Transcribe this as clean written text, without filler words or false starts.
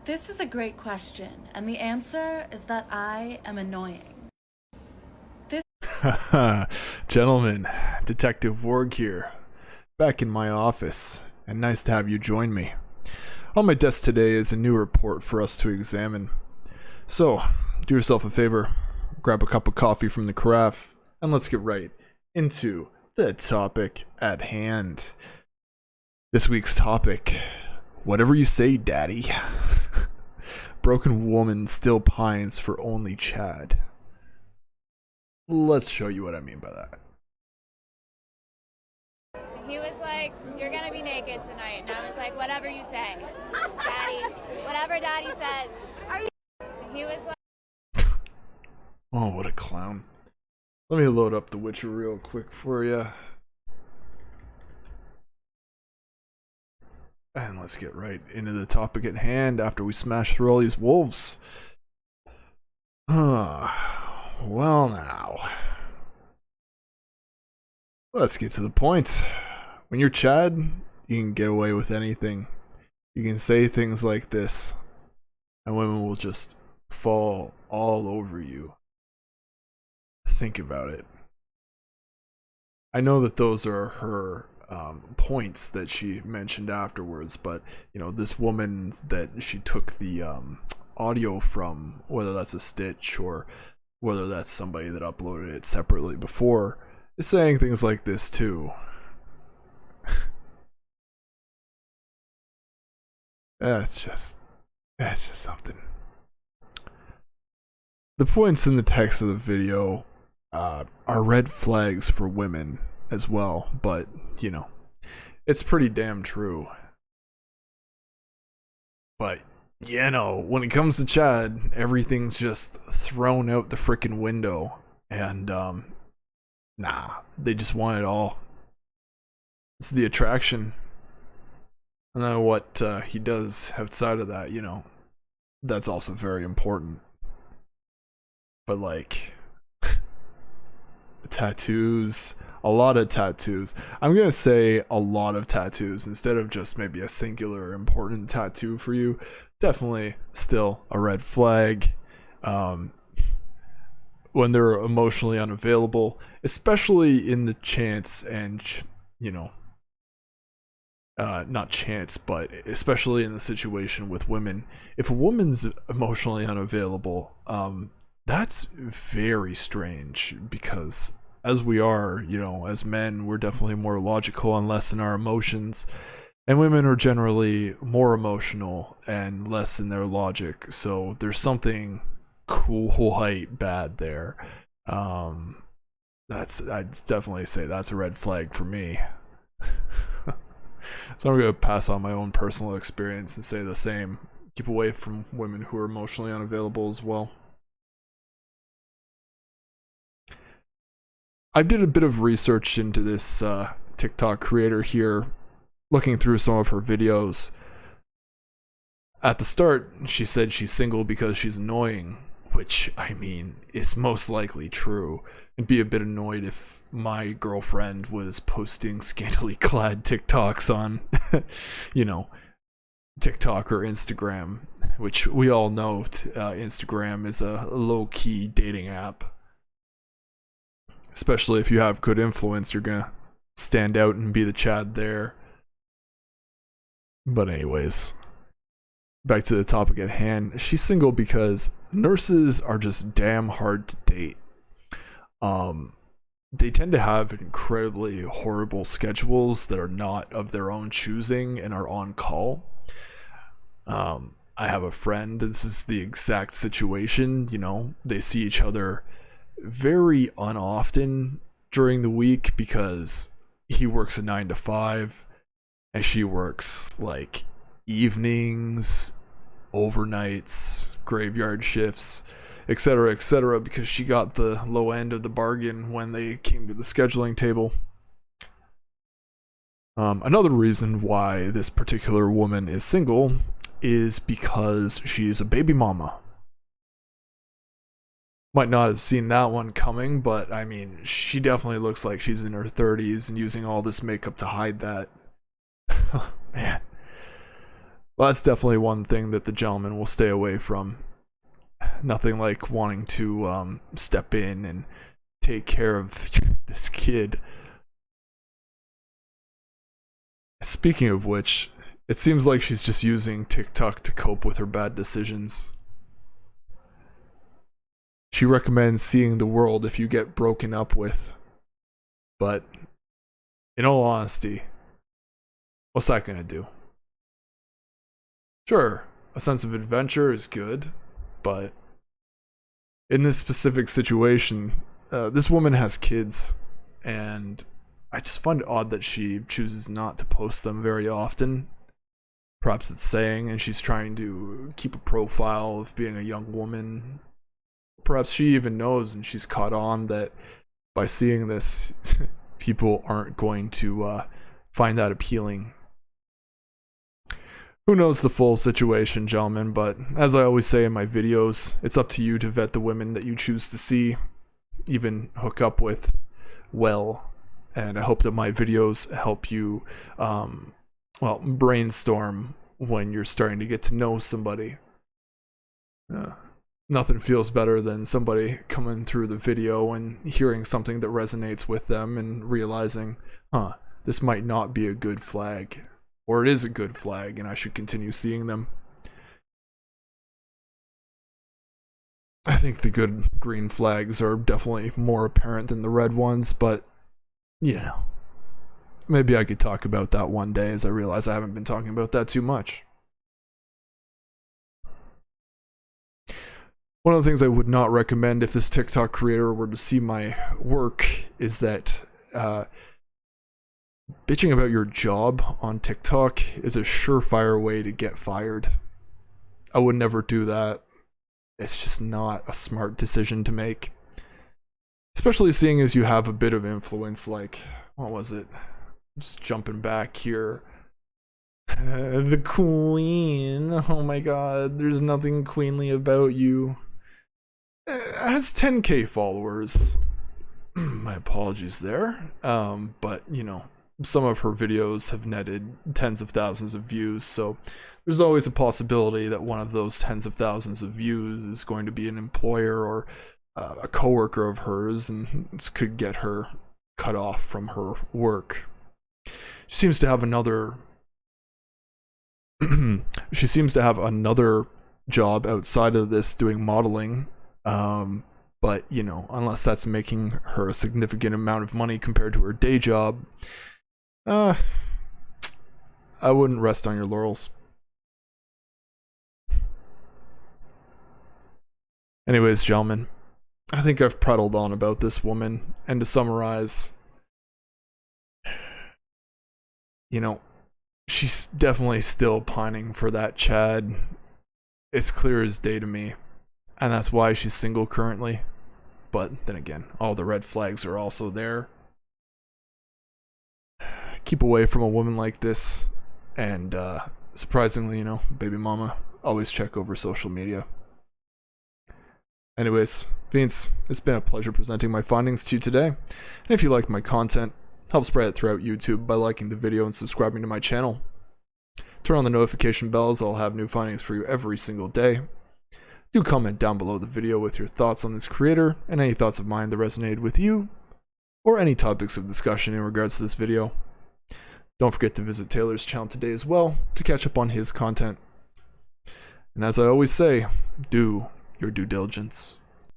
This is a great question, and the answer is that I am annoying. This Gentlemen, Detective Warg here, back in my office, and nice to have you join me. On my desk today is a new report for us to examine. So, do yourself a favor, grab a cup of coffee from the carafe, and let's get right into the topic at hand. This week's topic: whatever you say, Daddy. Broken woman still pines for only Chad. Let's show you what I mean by that. He was like, "You're gonna be naked tonight," and I was like, "Whatever you say, Daddy. Whatever Daddy says." He was like, Oh, what a clown. Let me load up The Witcher real quick for you. And let's get right into the topic at hand after we smash through all these wolves. Well now. Let's get to the point. When you're Chad, you can get away with anything. You can say things like this, and women will just fall all over you. Think about it. I know that those are her points that she mentioned afterwards, but you know, this woman that she took the audio from, whether that's a Stitch or whether that's somebody that uploaded it separately before, is saying things like this too. That's just something. The points in the text of the video are red flags for women as well, but you know, it's pretty damn true. But you know, when it comes to Chad, everything's just thrown out the freaking window, and nah, they just want it all. It's the attraction. And then what he does outside of that, you know, that's also very important. But like, tattoos, a lot of tattoos. I'm gonna say a lot of tattoos instead of just maybe a singular important tattoo for you. Definitely still a red flag. When they're emotionally unavailable, especially in the chance and, you know, not chance, but especially in the situation with women. If a woman's emotionally unavailable, that's very strange, because as we are, you know, as men, we're definitely more logical and less in our emotions, and women are generally more emotional and less in their logic. So there's something quite bad there. I'd definitely say that's a red flag for me. So I'm going to pass on my own personal experience and say the same. Keep away from women who are emotionally unavailable as well. I did a bit of research into this TikTok creator here, looking through some of her videos. At the start, she said she's single because she's annoying, which, I mean, is most likely true. I'd be a bit annoyed if my girlfriend was posting scantily clad TikToks on, you know, TikTok or Instagram, which we all know Instagram is a low-key dating app. Especially if you have good influence, you're gonna stand out and be the Chad there. But anyways, back to the topic at hand. She's single because nurses are just damn hard to date. They tend to have incredibly horrible schedules that are not of their own choosing and are on call. I have a friend, this is the exact situation, you know, they see each other very unoften during the week because he works a 9 to 5 and she works like evenings, overnights, graveyard shifts, etc., because she got the low end of the bargain when they came to the scheduling table. Another reason why this particular woman is single is because she's a baby mama. Might not have seen that one coming, but I mean, she definitely looks like she's in her 30s and using all this makeup to hide that. Man. Well, that's definitely one thing that the gentleman will stay away from. Nothing like wanting to step in and take care of this kid. Speaking of which, it seems like she's just using TikTok to cope with her bad decisions. She recommends seeing the world if you get broken up with. But, in all honesty, what's that gonna do? Sure, a sense of adventure is good, but in this specific situation, this woman has kids, and I just find it odd that she chooses not to post them very often. Perhaps it's saying, and she's trying to keep a profile of being a young woman. Perhaps she even knows, and she's caught on that by seeing this, people aren't going to find that appealing. Who knows the full situation, gentlemen, but as I always say in my videos, it's up to you to vet the women that you choose to see, even hook up with, well. And I hope that my videos help you, brainstorm when you're starting to get to know somebody. Nothing feels better than somebody coming through the video and hearing something that resonates with them and realizing, this might not be a good flag. Or it is a good flag and I should continue seeing them. I think the good green flags are definitely more apparent than the red ones, but you know, maybe I could talk about that one day as I realize I haven't been talking about that too much. One of the things I would not recommend if this TikTok creator were to see my work is that bitching about your job on TikTok is a surefire way to get fired. I would never do that. It's just not a smart decision to make. Especially seeing as you have a bit of influence, like, what was it? Just jumping back here. The queen. Oh my god, there's nothing queenly about you. Has 10k followers. My apologies there. But, you know, some of her videos have netted tens of thousands of views, so there's always a possibility that one of those tens of thousands of views is going to be an employer or a coworker of hers, and this could get her cut off from her work. She seems to have another job outside of this doing modeling, but you know, unless that's making her a significant amount of money compared to her day job, I wouldn't rest on your laurels. Anyways, gentlemen, I think I've prattled on about this woman, and to summarize, you know, she's definitely still pining for that Chad. It's clear as day to me, and that's why she's single currently. But then again, all the red flags are also there. Keep away from a woman like this, and surprisingly, you know, baby mama, always check over social media. Anyways, Fiends, it's been a pleasure presenting my findings to you today, and if you like my content, help spread it throughout YouTube by liking the video and subscribing to my channel. Turn on the notification bells, I'll have new findings for you every single day. Do comment down below the video with your thoughts on this creator, and any thoughts of mine that resonated with you, or any topics of discussion in regards to this video. Don't forget to visit Taylor's channel today as well, to catch up on his content. And as I always say, do your due diligence.